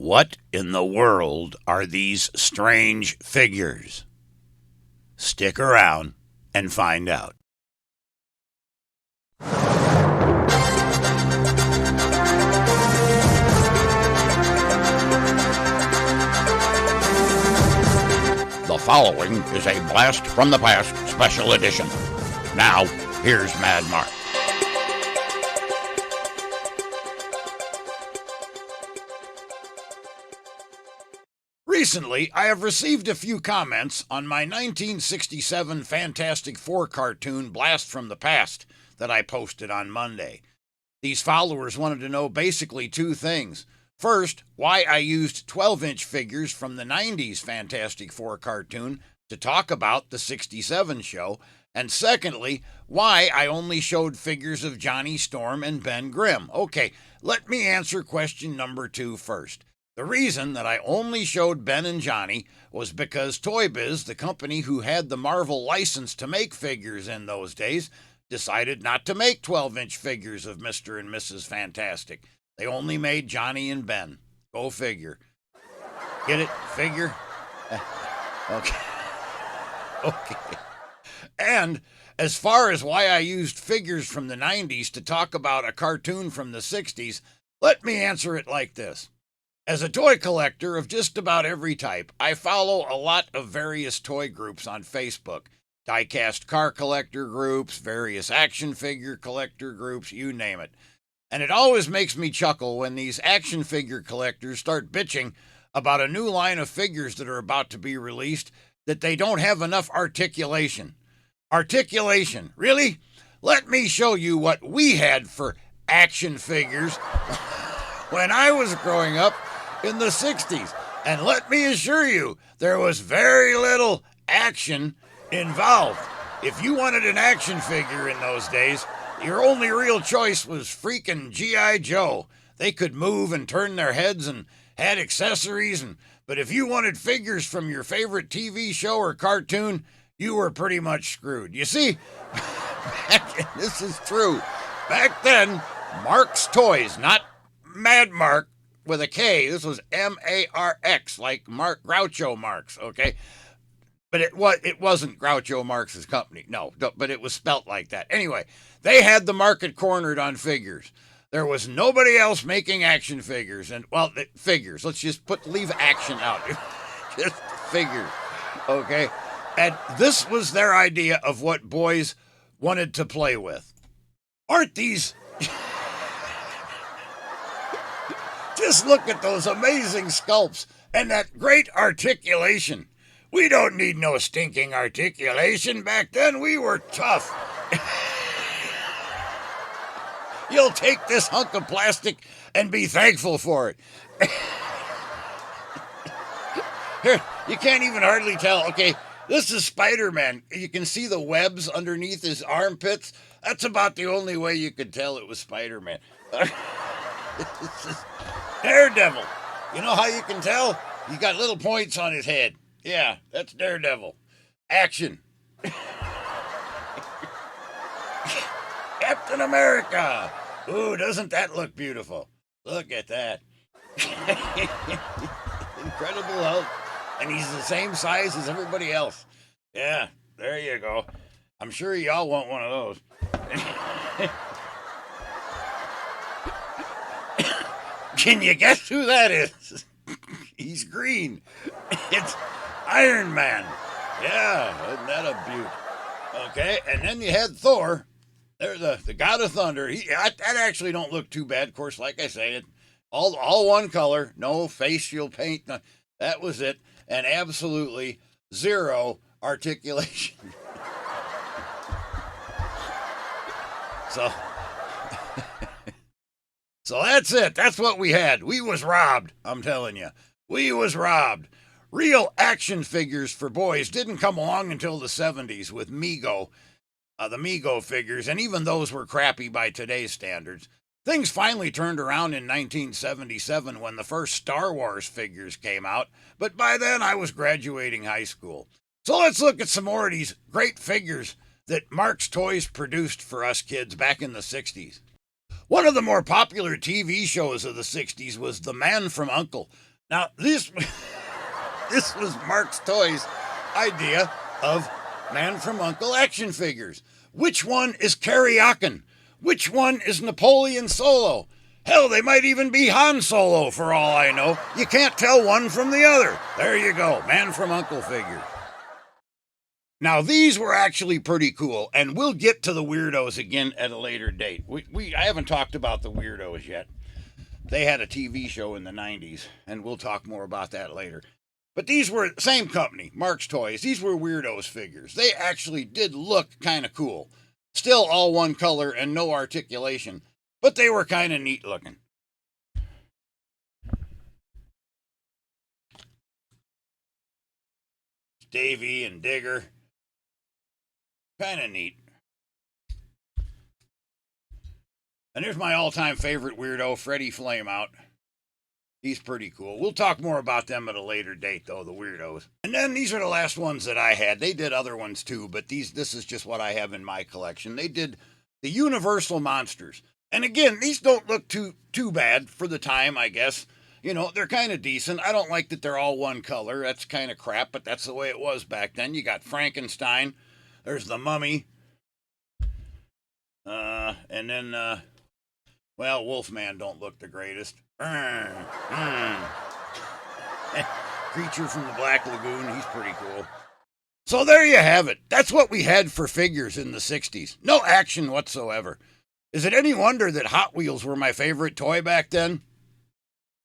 What in the world are these strange figures? Stick around and find out. The following is a Blast from the Past special edition. Now, here's Mad Mark. Recently, I have received a few comments on my 1967 Fantastic Four cartoon Blast from the Past that I posted on Monday. These followers wanted to know basically two things. First, why I used 12-inch figures from the 90s Fantastic Four cartoon to talk about the 67 show, and secondly, why I only showed figures of Johnny Storm and Ben Grimm. Okay, let me answer question number 2 first. The reason that I only showed Ben and Johnny was because Toy Biz, the company who had the Marvel license to make figures in those days, decided not to make 12-inch figures of Mr. and Mrs. Fantastic. They only made Johnny and Ben. Go figure. Get it? Figure? Okay. Okay. And as far as why I used figures from the 90s to talk about a cartoon from the 60s, let me answer it like this. As a toy collector of just about every type, I follow a lot of various toy groups on Facebook. Die-cast car collector groups, various action figure collector groups, you name it. And it always makes me chuckle when these action figure collectors start bitching about a new line of figures that are about to be released that they don't have enough articulation. Articulation, really? Let me show you what we had for action figures when I was growing up in the 60s. And let me assure you, there was very little action involved. If you wanted an action figure in those days, your only real choice was freaking G.I. Joe. They could move and turn their heads and had accessories, but if you wanted figures from your favorite TV show or cartoon, you were pretty much screwed. You see, this is true. Back then, Mark's Toys, not Mad Mark with a K, this was M-A-R-X, like Mark Groucho Marx, okay? But it wasn't Groucho Marx's company, no, but it was spelt like that. Anyway, they had the market cornered on figures. There was nobody else making action figures, and, well, figures. Let's just leave action out. Just figures, okay? And this was their idea of what boys wanted to play with. Aren't these... Just look at those amazing sculpts and that great articulation. We don't need no stinking articulation. Back then, we were tough. You'll take this hunk of plastic and be thankful for it. Here, you can't even hardly tell. Okay, this is Spider-Man. You can see the webs underneath his armpits. That's about the only way you could tell it was Spider-Man. Daredevil. You know how you can tell? He got little points on his head. Yeah, that's Daredevil. Action. Captain America. Ooh, doesn't that look beautiful? Look at that. Incredible Hulk. And he's the same size as everybody else. Yeah, there you go. I'm sure y'all want one of those. Can you guess who that is? He's green. It's Iron Man. Yeah, isn't that a beaut? Okay, and then you had Thor. There's the God of Thunder. That actually don't look too bad. Of course, like I say, all one color, no facial paint. No, that was it, and absolutely zero articulation. So that's it. That's what we had. We was robbed, I'm telling you. We was robbed. Real action figures for boys didn't come along until the 70s with Mego, the Mego figures, and even those were crappy by today's standards. Things finally turned around in 1977 when the first Star Wars figures came out, but by then I was graduating high school. So let's look at some more of these great figures that Mark's Toys produced for us kids back in the 60s. One of the more popular TV shows of the 60s was The Man from U.N.C.L.E., Now, this this was Mark's Toys idea of Man from U.N.C.L.E. action figures. Which one is Karyakin? Which one is Napoleon Solo? Hell, they might even be Han Solo for all I know. You can't tell one from the other. There you go, Man from U.N.C.L.E. figure. Now, these were actually pretty cool, and we'll get to the weirdos again at a later date. I haven't talked about the weirdos yet. They had a TV show in the 90s, and we'll talk more about that later. But these were same company, Mark's Toys. These were weirdos figures. They actually did look kind of cool. Still all one color and no articulation, but they were kind of neat looking. Davy and Digger. Kind of neat. And here's my all-time favorite weirdo, Freddy Flameout. He's pretty cool. We'll talk more about them at a later date, though, the weirdos. And then these are the last ones that I had. They did other ones, too, but this is just what I have in my collection. They did the Universal Monsters. And again, these don't look too bad for the time, I guess. You know, they're kind of decent. I don't like that they're all one color. That's kind of crap, but that's the way it was back then. You got Frankenstein. There's the Mummy. And then, well, Wolfman don't look the greatest. Creature from the Black Lagoon, he's pretty cool. So there you have it. That's what we had for figures in the 60s. No action whatsoever. Is it any wonder that Hot Wheels were my favorite toy back then?